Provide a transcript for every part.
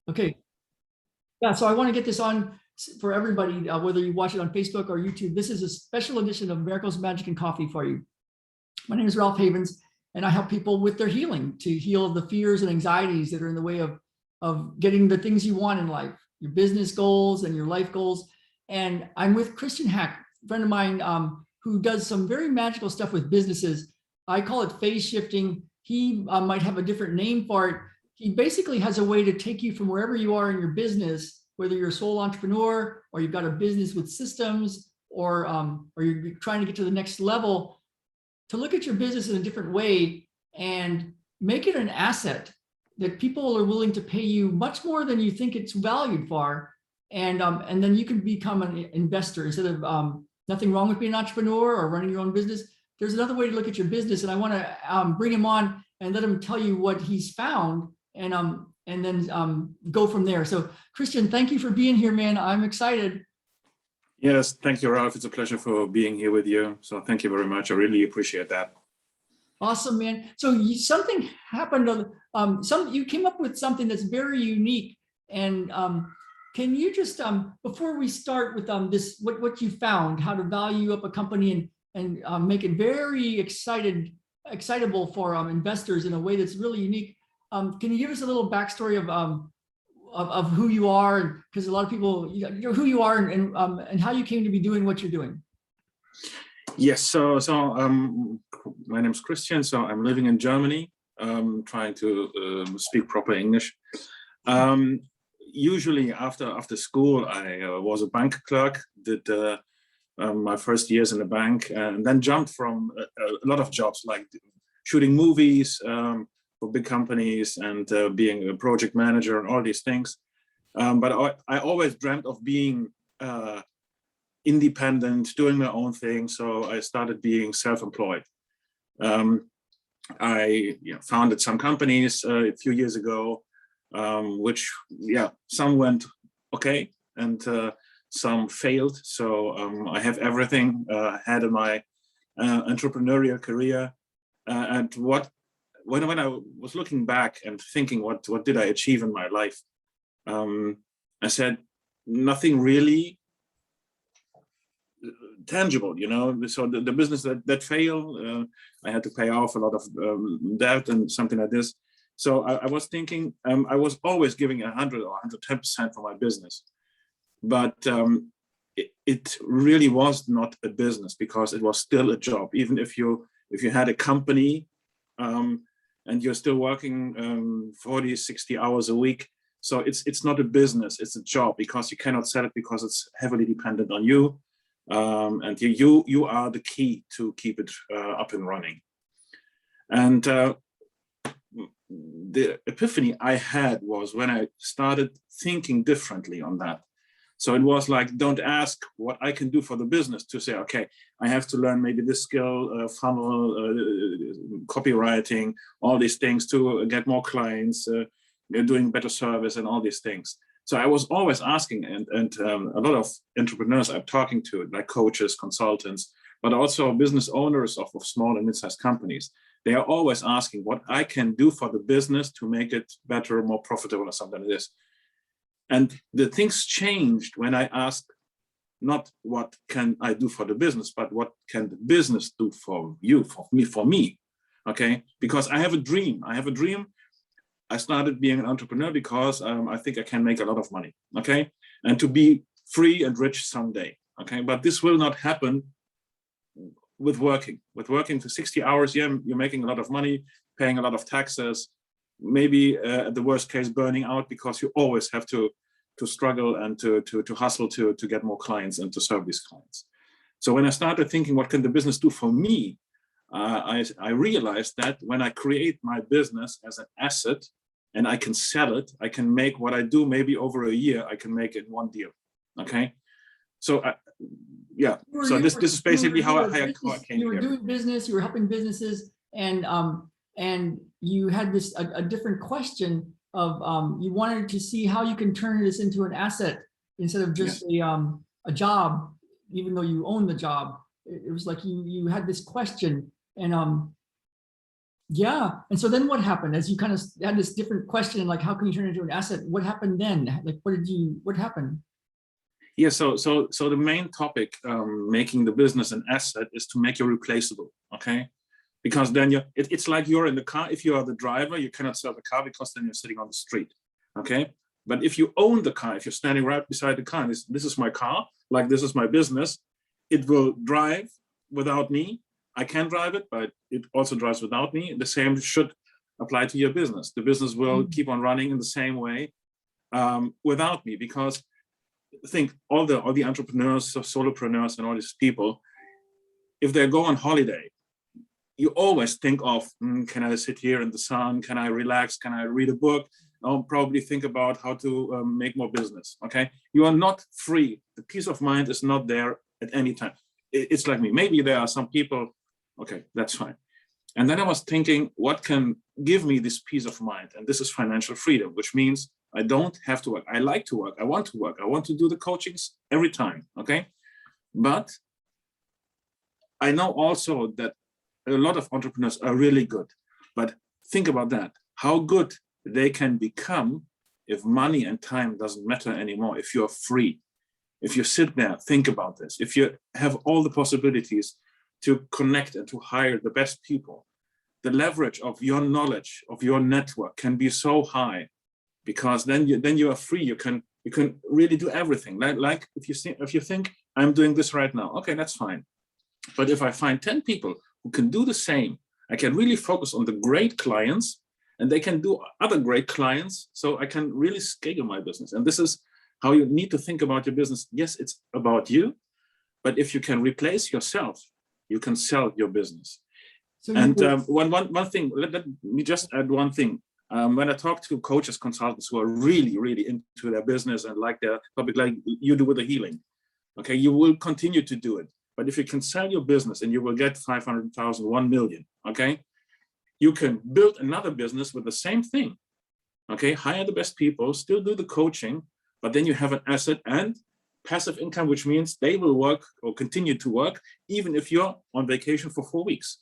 Okay. Yeah, so I want to get this on for everybody, whether you watch it on Facebook or YouTube. This is a special edition of Miracles, Magic, and Coffee for you. My name is Ralph Havens, and I help people with their healing, to heal the fears and anxieties that are in the way of getting the things you want in life, your business goals and your life goals. And I'm with Christian Haack, a friend of mine, who does some very magical stuff with businesses. I call it phase shifting. He might have a different name for it. He basically has a way to take you from wherever you are in your business, whether you're a sole entrepreneur or you've got a business with systems, or you're trying to get to the next level, to look at your business in a different way and make it an asset that people are willing to pay you much more than you think it's valued for. And then you can become an investor instead of nothing wrong with being an entrepreneur or running your own business. There's another way to look at your business, and I want to bring him on and let him tell you what he's found, and then go from there. So Christian, thank you for being here, man. I'm excited. Yes, thank you, Ralph. It's a pleasure for being here with you. So thank you very much. I really appreciate that. Awesome, man. So something happened. You came up with something that's very unique. And can you just, before we start with this, what you found, how to value up a company and make it very excitable for investors in a way that's really unique. Can you give us a little backstory of who you are? Because a lot of people, who you are and how you came to be doing what you're doing. Yes, so my name is Christian. So I'm living in Germany, trying to speak proper English. Usually after school, I was a bank clerk, did my first years in the bank, and then jumped from a lot of jobs, like shooting movies for big companies and being a project manager and all these things. But I always dreamt of being independent, doing my own thing. So I started being self-employed. I founded some companies a few years ago, which, some went okay and some failed. So I have everything I had in my entrepreneurial career. And when I was looking back and thinking, what did I achieve in my life? I said, nothing really tangible, so the business that failed, I had to pay off a lot of debt and something like this. So I was thinking, I was always giving 100 or 110% for my business, but it really was not a business, because it was still a job. Even if you had a company and you're still working 40, 60 hours a week, so it's not a business, it's a job, because you cannot sell it, because it's heavily dependent on you. And you are the key to keep it up and running. And the epiphany I had was when I started thinking differently on that. So it was like, don't ask what I can do for the business, to say, okay, I have to learn maybe this skill, funnel, copywriting, all these things to get more clients, doing better service and all these things. So I was always asking, and a lot of entrepreneurs I'm talking to, like coaches, consultants, but also business owners of small and mid-sized companies, they are always asking what I can do for the business to make it better, more profitable, or something like this. And the things changed when I asked not what can I do for the business, but what can the business do for you, for me, okay? Because I have a dream. I started being an entrepreneur because I think I can make a lot of money, okay? And to be free and rich someday, okay? But this will not happen with working. With working for 60 hours, you're making a lot of money, paying a lot of taxes, maybe at the worst case burning out, because you always have to struggle and to hustle to get more clients and to serve these clients. So when I started thinking, what can the business do for me? I realized that when I create my business as an asset and I can sell it, I can make what I do maybe over a year, I can make it one deal, okay? So so this is basically how I came here. You were doing business, you were helping businesses, and you had this a different question of you wanted to see how you can turn this into an asset instead of just a job, even though you own the job. It was like you had this question, and Yeah. And so then what happened as you kind of had this different question, like how can you turn it into an asset? What happened then? Like, what happened? Yeah, so the main topic, making the business an asset, is to make you replaceable, okay? Because then it's like you're in the car. If you are the driver, you cannot sell the car because then you're sitting on the street, okay? But if you own the car, if you're standing right beside the car, this is my car, like this is my business, it will drive without me. I can drive it, but it also drives without me. The same should apply to your business. The business will keep on running in the same way without me, because think all the entrepreneurs, solopreneurs, and all these people, if they go on holiday, you always think of, can I sit here in the sun? Can I relax? Can I read a book? I'll probably think about how to make more business. Okay, you are not free. The peace of mind is not there at any time. It's like me. Maybe there are some people. Okay, that's fine. And then I was thinking, what can give me this peace of mind? And this is financial freedom, which means I don't have to work. I like to work. I want to work. I want to do the coachings every time. Okay. But I know also that a lot of entrepreneurs are really good. But think about that, how good they can become if money and time doesn't matter anymore, if you're free, if you sit there, think about this, if you have all the possibilities to connect and to hire the best people, the leverage of your knowledge, of your network can be so high, because then you are free. You can really do everything. Like if you think I'm doing this right now, okay, that's fine. But if I find 10 people who can do the same, I can really focus on the great clients, and they can do other great clients. So I can really scale my business. And this is how you need to think about your business. Yes, it's about you, but if you can replace yourself, you can sell your business. So and one thing, let me just add one thing. When I talk to coaches, consultants who are really, really into their business and like their topic, like you do with the healing, okay, you will continue to do it. But if you can sell your business and you will get 500,000, 1 million, okay, you can build another business with the same thing, okay, hire the best people, still do the coaching, but then you have an asset and passive income, which means they will work or continue to work even if you're on vacation for 4 weeks.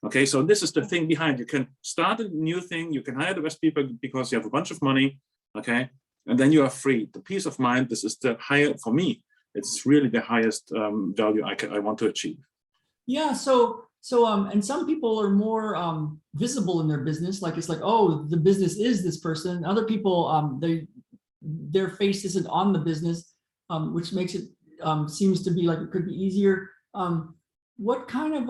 Okay, so this is the thing behind. You can start a new thing, you can hire the best people because you have a bunch of money, okay, and then you are free. The peace of mind, this is the higher, for me, it's really the highest value I want to achieve. Yeah, and some people are more visible in their business. Like it's like, oh, the business is this person. Other people, their face isn't on the business, which makes it seems to be like it could be easier. What kind of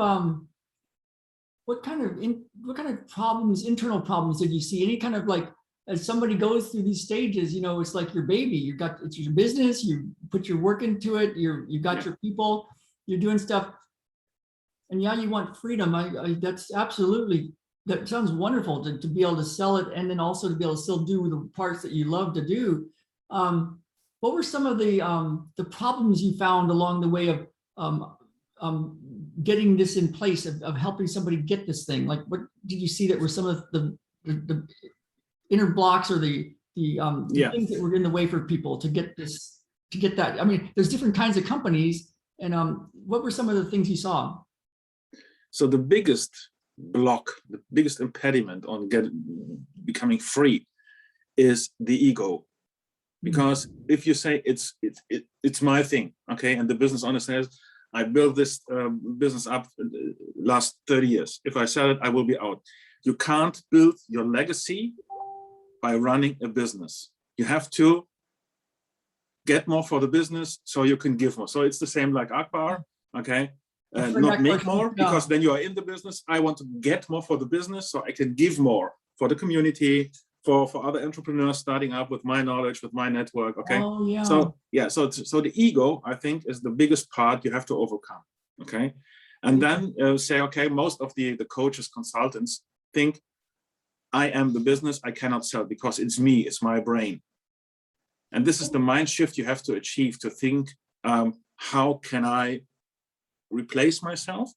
problems, internal problems did you see? Any kind of like, as somebody goes through these stages, you know, it's like your baby. It's your business. You put your work into it. You've got your people. You're doing stuff, and yeah, you want freedom. That's absolutely, that sounds wonderful to be able to sell it, and then also to be able to still do the parts that you love to do. What were some of the problems you found along the way of getting this in place, of helping somebody get this thing? Like, what did you see that were some of the inner blocks, or the things that were in the way for people to get this, to get that? I mean, there's different kinds of companies, and what were some of the things you saw? So the biggest block, the biggest impediment on becoming free is the ego. Because if you say it's my thing, okay, and the business owner says, I built this business up last 30 years. If I sell it, I will be out. You can't build your legacy by running a business. You have to get more for the business so you can give more. So it's the same like Akbar, okay? Not make more, because then you are in the business. I want to get more for the business so I can give more for the community, for other entrepreneurs starting up with my knowledge, with my network, okay? Oh, yeah. So yeah, so the ego, I think, is the biggest part you have to overcome, okay? And then say, okay, most of the coaches, consultants think, I am the business, I cannot sell because it's me, it's my brain. And this is the mind shift you have to achieve, to think, how can I replace myself?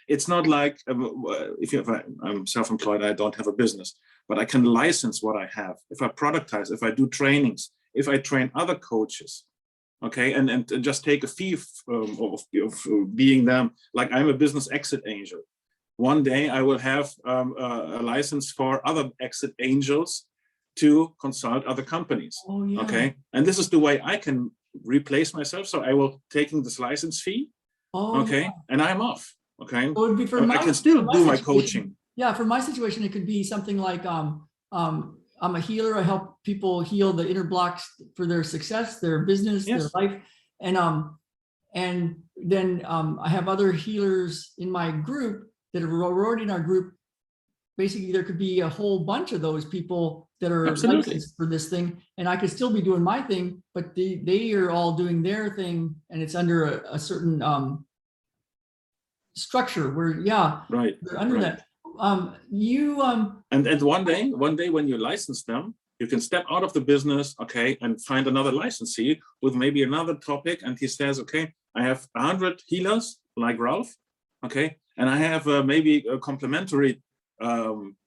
It's not like if I'm self-employed, I don't have a business, but I can license what I have. If I productize, if I do trainings, if I train other coaches, okay, and just take a fee of being them. Like I'm a business exit angel. one day I will have a license for other exit angels to consult other companies. Oh, yeah. Okay, and this is the way I can replace myself. So I will taking this license fee. Oh, Okay, yeah. and I'm off. Okay, It would be for I can still do my situation. coaching. Yeah, for my situation, it could be something like I'm a healer. I help people heal the inner blocks for their success, their business, their Yes, life, and then I have other healers in my group that are already in our group. Basically, there could be a whole bunch of those people that are absolutely. licensed for this thing, and I could still be doing my thing, but they are all doing their thing, and it's under a certain structure where, yeah, Right, they're under right. that. You And one day when you license them, you can step out of the business, okay, and find another licensee with maybe another topic. And he says, okay, I have 100 healers like Ralph, okay, and I have maybe a complementary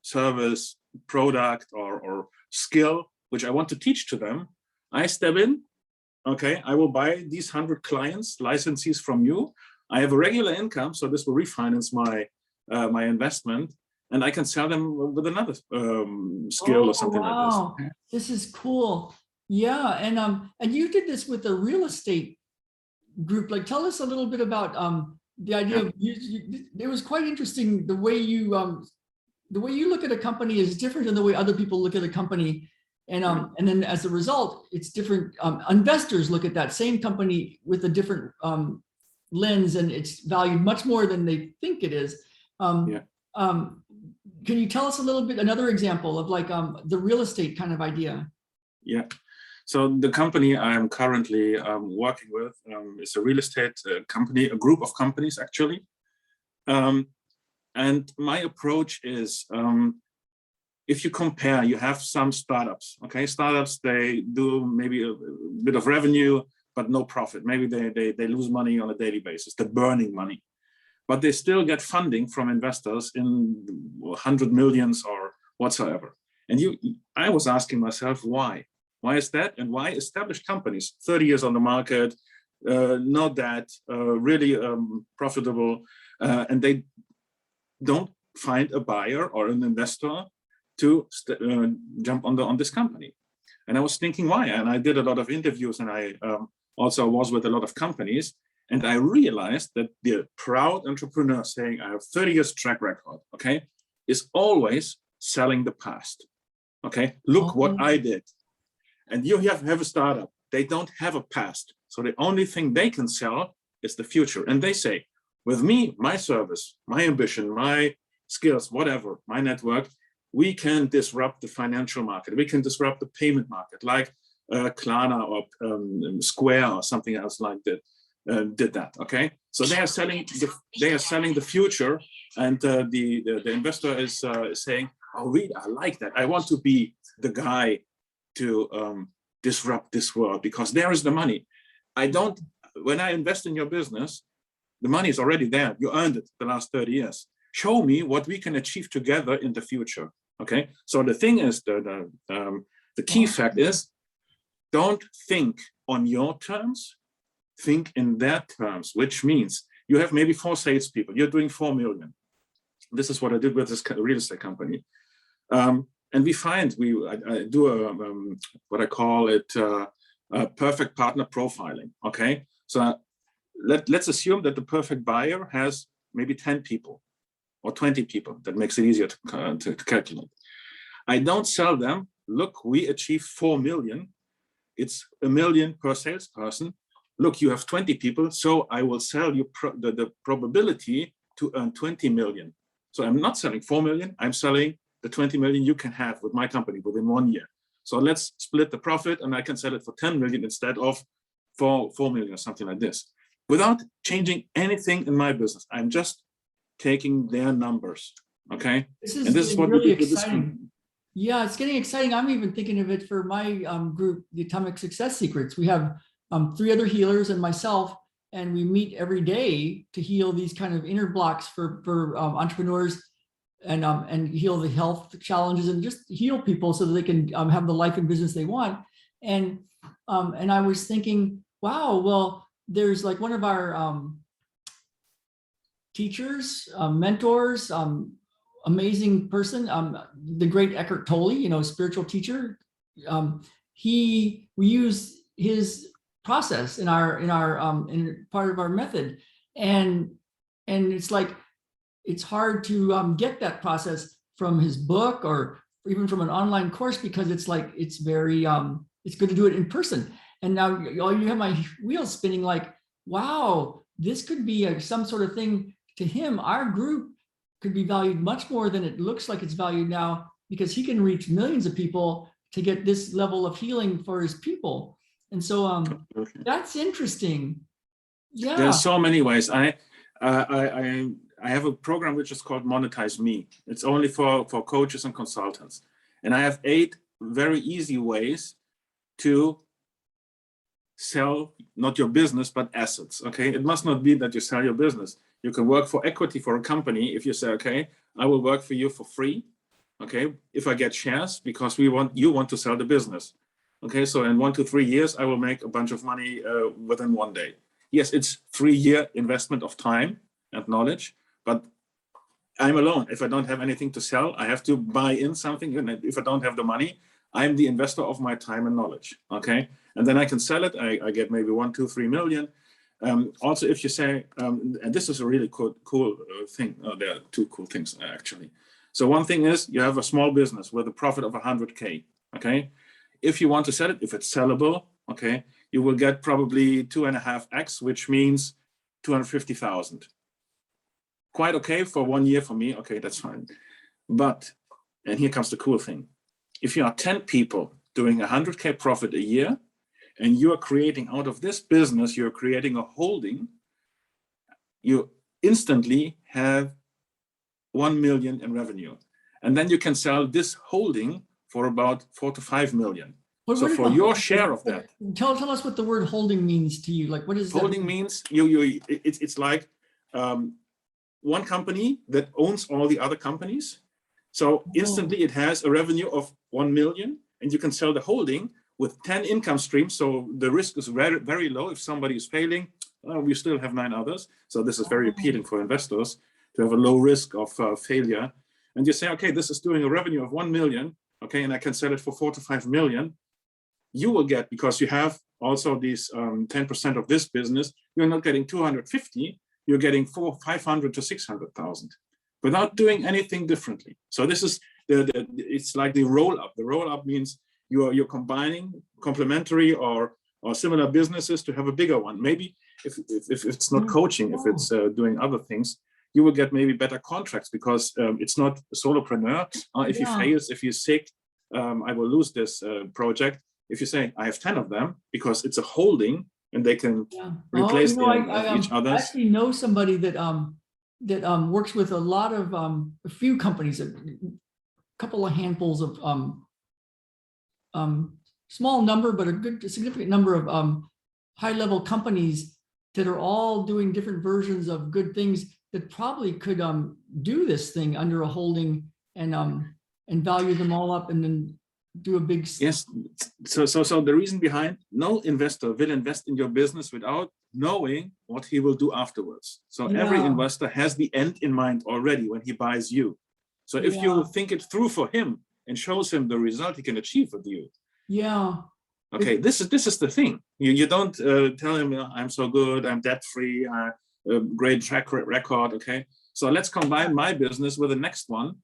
service, product, or skill which I want to teach to them. I step in, okay, I will buy these 100 clients, licensees from you. I have a regular income, so this will refinance my my investment, and I can sell them with another skill or something like this. wow, this is cool. Yeah, and you did this with a real estate group. Like, tell us a little bit about the idea Yeah. of it was quite interesting the way you look at a company is different than the way other people look at a company. And then as a result, it's different. Investors look at that same company with a different lens, and it's valued much more than they think it is. Yeah. Can you tell us a little bit, another example of like the real estate kind of idea? Yeah. So the company I'm currently working with is a real estate company, a group of companies actually. And my approach is, if you compare, you have some startups, okay? Startups, they do maybe a bit of revenue, but no profit. Maybe they lose money on a daily basis, they're burning money. But they still get funding from investors in 100 millions or whatsoever. And I was asking myself, why? Why is that? And why established companies, 30 years on the market, not that really profitable, and they don't find a buyer or an investor to jump on this company. And I was thinking why, and I did a lot of interviews, and I also was with a lot of companies, and I realized that the proud entrepreneur saying, I have 30 years track record, okay, is always selling the past. Okay, look what I did. And you have a startup, they don't have a past. So the only thing they can sell is the future. And they say, with me, my service, my ambition, my skills, whatever, my network, we can disrupt the financial market. We can disrupt the payment market, like Klarna or Square or something else like that. Did that, okay? So they are selling the future, and the investor is saying, oh, really, I like that. I want to be the guy to disrupt this world because there is the money. When I invest in your business, the money is already there. You earned it the last 30 years. Show me what we can achieve together in the future, okay? So the thing is, the key fact is, don't think on your terms, think in their terms, which means you have maybe 4 salespeople, you're doing 4 million. This is what I did with this real estate company. And we find, I do what I call it perfect partner profiling, okay? So let's assume that the perfect buyer has maybe 10 people or 20 people. That makes it easier to calculate. I don't sell them, look, we achieve 4 million. It's $1 million per salesperson. Look, you have 20 people, so I will sell you the probability to earn 20 million. So I'm not selling 4 million, I'm selling the 20 million you can have with my company within 1 year. So let's split the profit, and I can sell it for 10 million instead of 4 million or something like this, without changing anything in my business. I'm just taking their numbers, okay? This is, and this is what really we do with this exciting. company. Yeah, it's getting exciting. I'm even thinking of it for my group, the Atomic Success Secrets. We have 3 other healers and myself, and we meet every day to heal these kind of inner blocks for entrepreneurs, and heal the health challenges, and just heal people so that they can have the life and business they want. And I was thinking, wow, well, there's like one of our teachers, mentors, amazing person, the great Eckhart Tolle, spiritual teacher. We use his process in part of our method, and it's like it's hard to get that process from his book or even from an online course, because it's like it's very it's good to do it in person. And now you have my wheels spinning, like, wow, this could be some sort of thing to him. Our group could be valued much more than it looks like it's valued now, because he can reach millions of people to get this level of healing for his people. And so that's interesting. Yeah. There are so many ways. I have a program which is called Monetize Me. It's only for coaches and consultants. And I have 8 very easy ways to sell, not your business, but assets. Okay. It must not be that you sell your business. You can work for equity for a company if you say, okay, I will work for you for free. Okay. If I get shares, because you want to sell the business. Okay. So in 1 to 3 years, I will make a bunch of money within 1 day. Yes, it's 3-year investment of time and knowledge, but I'm alone. If I don't have anything to sell, I have to buy in something. And if I don't have the money, I'm the investor of my time and knowledge. Okay. And then I can sell it. I get maybe 1, 2, 3 million. Also, if you say, and this is a really cool thing. There are 2 cool things actually. So one thing is you have a small business with a profit of 100K. Okay. If you want to sell it, if it's sellable, okay, you will get probably 2.5x, which means 250,000. Quite okay for 1 year for me. Okay, that's fine. But, and here comes the cool thing. If you are 10 people doing 100K profit a year, and you are creating out of this business, you're creating a holding, you instantly have 1 million in revenue. And then you can sell this holding for about 4 to 5 million. So for your share of that, tell us what the word holding means to you. Like, what is holding means it's like one company that owns all the other companies. So instantly it has a revenue of 1 million, and you can sell the holding with 10 income streams. So the risk is very, very low. If somebody is failing, we still have 9 others. So this is very appealing for investors to have a low risk of failure. And you say, okay, this is doing a revenue of 1 million. Okay, and I can sell it for 4 to 5 million. You will get, because you have also these 10% of this business, you're not getting 250, you're getting 500 to 600,000 without doing anything differently. So this is it's like the roll up. The roll up means you're combining complementary or similar businesses to have a bigger one. Maybe if it's not coaching, if it's doing other things, you will get maybe better contracts, because it's not a solopreneur. If he fails, if he's sick, I will lose this project. If you say, I have 10 of them, because it's a holding and they can replace each other. I actually know somebody that works with a lot of a few companies, a couple of handfuls of small number, but a significant number of high-level companies that are all doing different versions of good things that probably could do this thing under a holding and value them all up and then do a big. Yes. So the reason behind, no investor will invest in your business without knowing what he will do afterwards. So every investor has the end in mind already when he buys you. So if you think it through for him and shows him the result he can achieve with you. Yeah. Okay, this is the thing. You don't tell him, I'm so good, I'm debt free, great track record. Okay, so let's combine my business with the next one.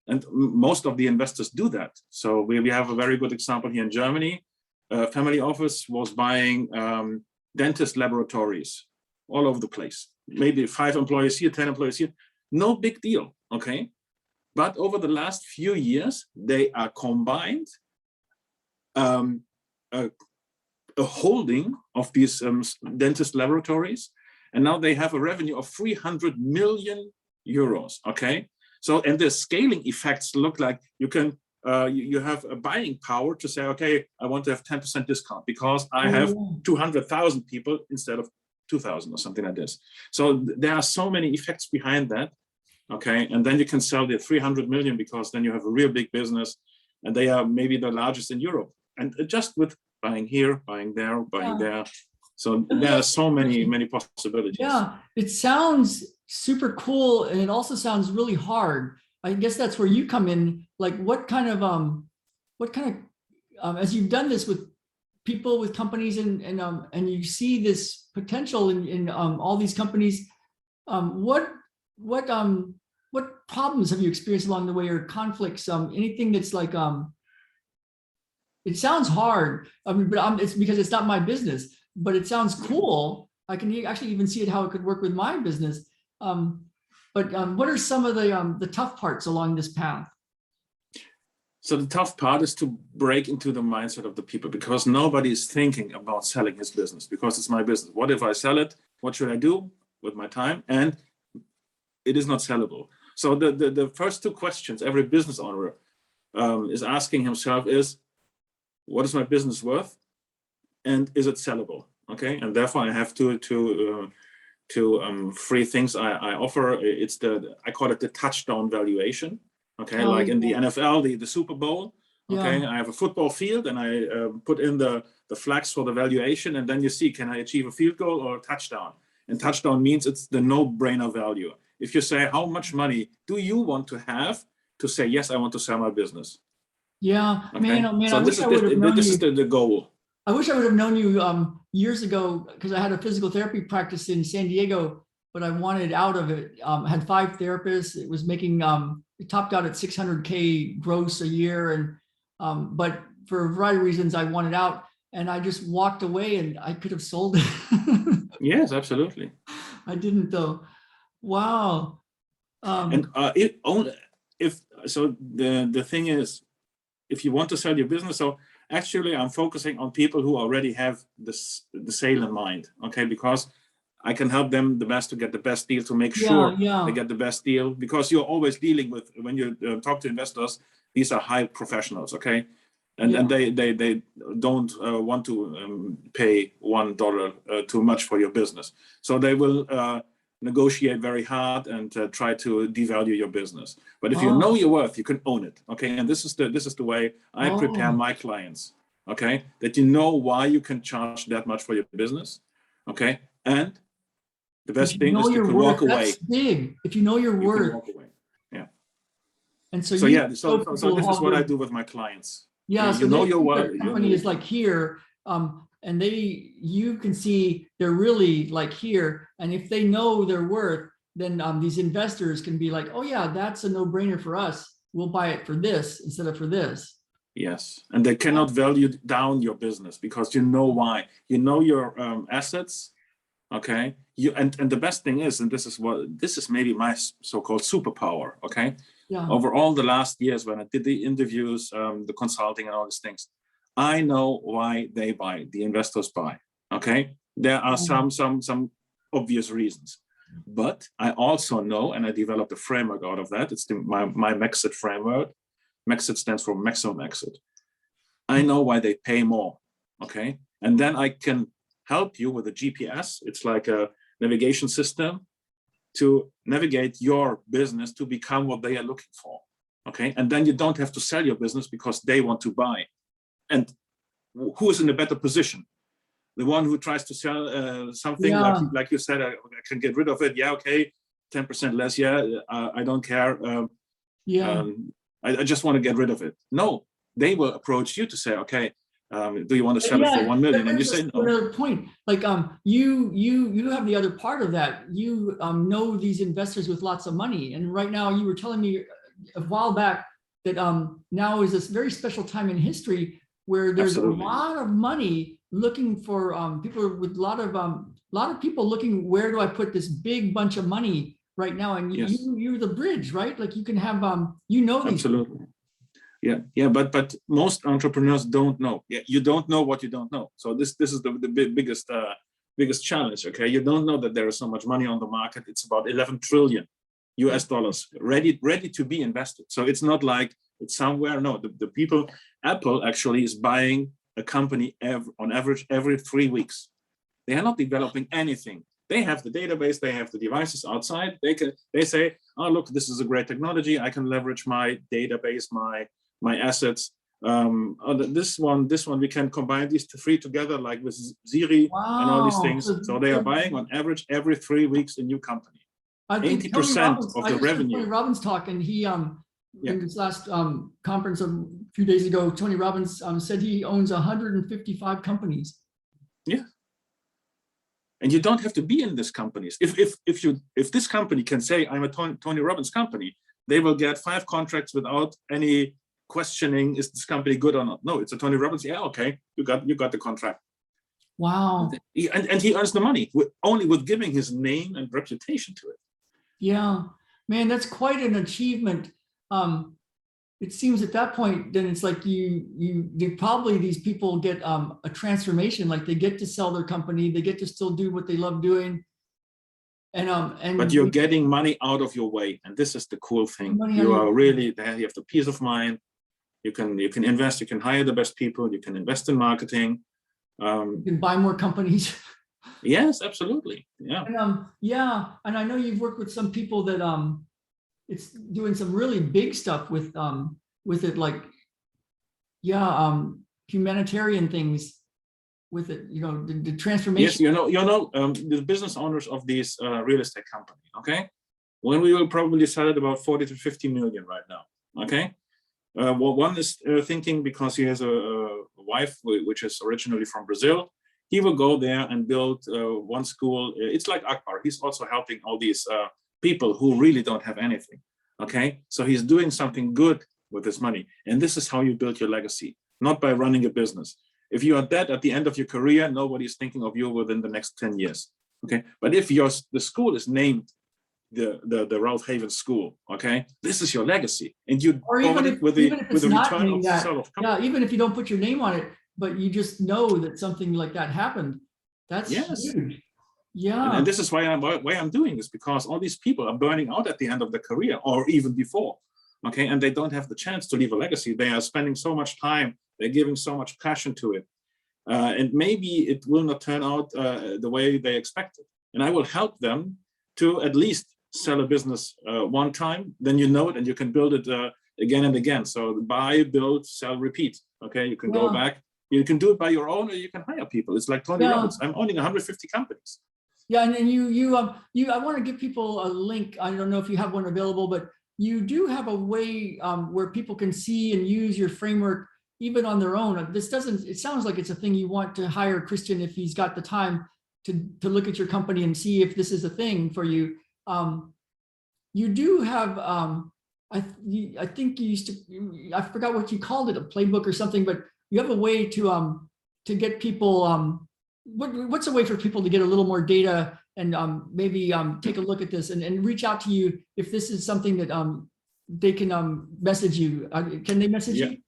And most of the investors do that. So we have a very good example here in Germany. A family office was buying dentist laboratories all over the place. Maybe 5 employees here, 10 employees here. No big deal, okay? But over the last few years, they are combined a holding of these dentist laboratories. And now they have a revenue of 300 million euros, okay? So, and the scaling effects look like you can, you have a buying power to say, okay, I want to have 10% discount because I have 200,000 people instead of 2,000 or something like this. So there are so many effects behind that, okay? And then you can sell the 300 million because then you have a real big business and they are maybe the largest in Europe. And just with buying here, buying there, buying there. So there are so many possibilities. Yeah, it sounds super cool. And it also sounds really hard. I guess that's where you come in. Like what kind of, as you've done this with people, with companies, and you see this potential in all these companies, what what problems have you experienced along the way, or conflicts, anything that's like, it sounds hard. I mean, but it's because it's not my business, but it sounds cool. I can actually even see it, how it could work with my business. What are some of the tough parts along this path? So the tough part is to break into the mindset of the people, because nobody is thinking about selling his business, because it's my business. What if I sell it? What should I do with my time? And it is not sellable. So the first two questions every business owner is asking himself is, what is my business worth? And is it sellable? Okay, and therefore I have three things I offer. It's I call it the touchdown valuation. Okay, like in the NFL, the Super Bowl. Okay, Yeah. I have a football field and I put in the flags for the valuation, and then you see, can I achieve a field goal or a touchdown? And touchdown means it's the no-brainer value. If you say, how much money do you want to have to say, yes, I want to sell my business? Yeah, Okay, man, oh man, so I wish I would have known this you. is the goal. I wish I would have known you years ago, because I had a physical therapy practice in San Diego, but I wanted out of it. I had 5 therapists. It was making, it topped out at 600K gross a year. And, but for a variety of reasons, I wanted out, and I just walked away, and I could have sold it. Yes, absolutely. I didn't though. Wow. And it only, if so, the thing is, if you want to sell your business, so actually I'm focusing on people who already have the sale in mind. Okay, because I can help them the best to get the best deal, to make sure they get the best deal, because you're always dealing with, when you talk to investors, these are high professionals. Okay, and they don't want to pay $1 too much for your business, so they will negotiate very hard and try to devalue your business. But if you know your worth, you can own it. Okay, and this is the way I prepare my clients. Okay, that you know why you can charge that much for your business. Okay, and the best thing is you can walk away. That's big. If you know your worth. You can walk away. Yeah. And so, so this is what I do with my clients. Yeah, so you know your worth. Their company is like here, and you can see they're really like here. And if they know their worth, then these investors can be like, oh yeah, that's a no-brainer for us. We'll buy it for this instead of for this. Yes, and they cannot value down your business, because you know why. You know your assets. Okay, and the best thing is, and this is maybe my so-called superpower. Okay, over all the last years when I did the interviews, the consulting and all these things, I know why they buy, the investors buy. Okay, there are some obvious reasons, but I also know, and I developed a framework out of that. It's my Maxit framework. Maxit stands for maximum exit. I know why they pay more. Okay, and then I can help you with a GPS. It's like a navigation system to navigate your business to become what they are looking for. Okay, and then you don't have to sell your business because they want to buy. And who is in a better position? The one who tries to sell something, like you said, I can get rid of it. Yeah, okay, 10% less. Yeah, I don't care. I just want to get rid of it. No, they will approach you to say, okay, do you want to sell it for 1 million? And you say no. Another point, like you have the other part of that. You know these investors with lots of money, and right now you were telling me a while back that now is this very special time in history where there's a lot of money looking for people with a lot of people looking, where do I put this big bunch of money right now? And you're the bridge, right? Like you can have these. Absolutely. Yeah, but most entrepreneurs don't know. Yeah, you don't know what you don't know. So this is the biggest challenge. Okay, you don't know that there is so much money on the market. It's about 11 trillion US dollars ready to be invested. So it's not like it's somewhere. No, the people. Apple actually is buying a company on average every 3 weeks. They are not developing anything. They have the database, they have the devices outside. They say, oh look, this is a great technology. I can leverage my database, my assets. This one, we can combine these three together, like with Siri and all these things. So they are buying on average every 3 weeks a new company. I think 80% of I the just heard Tony revenue. Robbins talk, and he in this last conference a few days ago, Tony Robbins said he owns 155 companies. Yeah. And you don't have to be in these companies. If this company can say, I'm a Tony Robbins company, they will get 5 contracts without any questioning, is this company good or not? No, it's a Tony Robbins. Yeah, okay, you got the contract. Wow. And he earns the money only with giving his name and reputation to it. Yeah, man, that's quite an achievement. It seems at that point, then it's like you probably, these people get a transformation, like they get to sell their company, they get to still do what they love doing. And but you're getting money out of your way, and this is the cool thing. You are really there. You have the peace of mind. You can invest. You can hire the best people. You can invest in marketing. You can buy more companies. Yes, absolutely. Yeah. And yeah, and I know you've worked with some people that it's doing some really big stuff with it, like humanitarian things with it, you know, the transformation. Yes, you know the business owners of these real estate company. Okay, when we will probably sell it about 40 to 50 million right now. Okay, well, one is thinking, because he has a wife which is originally from Brazil, he will go there and build one school. It's like Akbar. He's also helping all these people who really don't have anything. Okay, so he's doing something good with this money, and this is how you build your legacy, not by running a business. If you are dead at the end of your career, nobody's thinking of you within the next 10 years. Okay, but if the school is named the Ralph Havens School, okay, this is your legacy, and you bought it with the return of the sale of company. Yeah, even if you don't put your name on it, but you just know that something like that happened. That's huge. Yeah. And this is why I'm doing this, because all these people are burning out at the end of their career or even before. Okay, and they don't have the chance to leave a legacy. They are spending so much time, they're giving so much passion to it. And maybe it will not turn out the way they expected. And I will help them to at least sell a business one time, then you know it and you can build it again and again. So buy, build, sell, repeat. Okay, you can go back. You can do it by your own, or you can hire people. It's like Tony Robbins. I'm owning 150 companies. Yeah, and then I want to give people a link. I don't know if you have one available, but you do have a way where people can see and use your framework even on their own. It sounds like it's a thing you want to hire Christian if he's got the time to look at your company and see if this is a thing for you. You do have, I think you used to, I forgot what you called it, a playbook or something, but you have a way to get people, what's a way for people to get a little more data and maybe take a look at this and reach out to you if this is something that they can message you. Can they message you?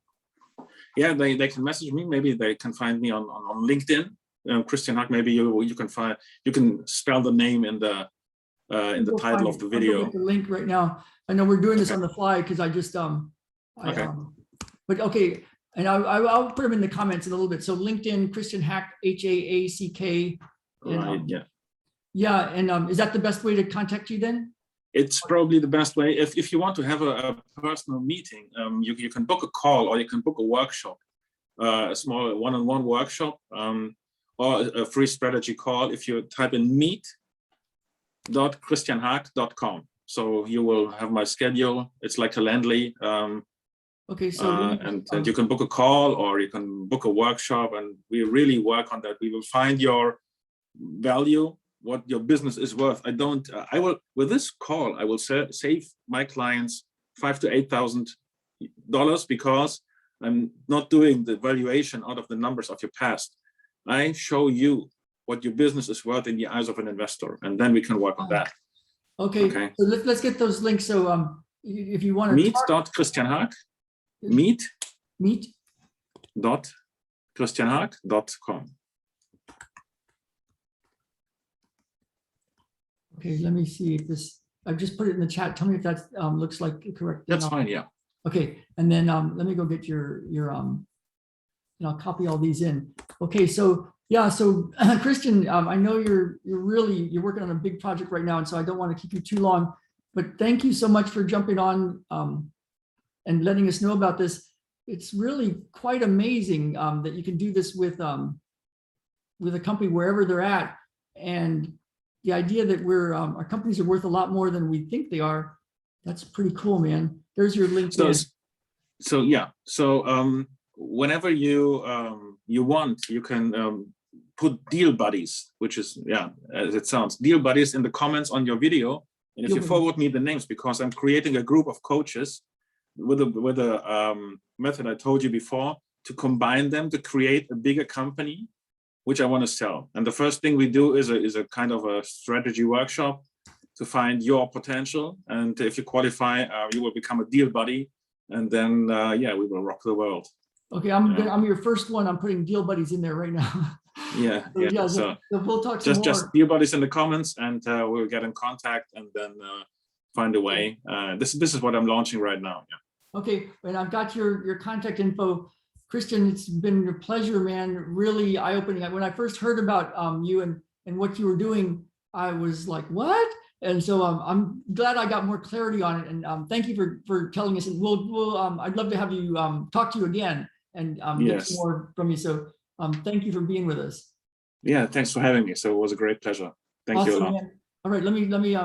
Yeah, they can message me. Maybe they can find me on LinkedIn. Christian Haack. Maybe you can spell the name in the title of the video. I'll go get the link right now. I know we're doing this on the fly because I just but okay. And I'll put them in the comments in a little bit. So LinkedIn, Christian Haack, Haack. Right, yeah. Yeah, and is that the best way to contact you then? It's probably the best way. If you want to have a personal meeting, you can book a call, or you can book a workshop, a small one-on-one workshop, or a free strategy call. If you type in meet.christianhaack.com. So you will have my schedule. It's like Calendly. Okay, so and you can book a call, or you can book a workshop, and we really work on that. We will find your value, what your business is worth. I will with this call, I will save my clients $5,000 to $8,000 because I'm not doing the valuation out of the numbers of your past. I show you what your business is worth in the eyes of an investor, and then we can work on that. Okay. So let's get those links. So if you want to meet.christianhaack. Meet.christianhaack.com. Okay, let me see if this, I just put it in the chat. Tell me if that looks like correct. That's fine, yeah. Okay, and then let me go get your and I'll copy all these in. Okay, so yeah, so Christian, I know you're working on a big project right now, and so I don't want to keep you too long, but thank you so much for jumping on and letting us know about this. It's really quite amazing that you can do this with a company wherever they're at, and the idea that our companies are worth a lot more than we think they are. That's pretty cool, man. There's your LinkedIn. So yeah. So whenever you you want, you can put deal buddies, which is, yeah, as it sounds, deal buddies in the comments on your video. And if you forward me the names, because I'm creating a group of coaches with a method I told you before, to combine them to create a bigger company, which I want to sell. And the first thing we do is a kind of a strategy workshop to find your potential. And if you qualify, you will become a deal buddy. And then, yeah, we will rock the world. Okay, I'm your first one. I'm putting deal buddies in there right now. Yeah, So, yeah. so we'll talk some more. Just deal buddies in the comments, and we'll get in contact and then find a way. This is what I'm launching right now. Yeah. Okay, and I've got your contact info. Christian, it's been a pleasure, man. Really eye-opening. When I first heard about you and what you were doing, I was like, what? And so I'm glad I got more clarity on it. And thank you for telling us. And we'll I'd love to have you talk to you again and get some more from you. So thank you for being with us. Yeah, thanks for having me. So it was a great pleasure. Thank you a lot. Man. All right, let me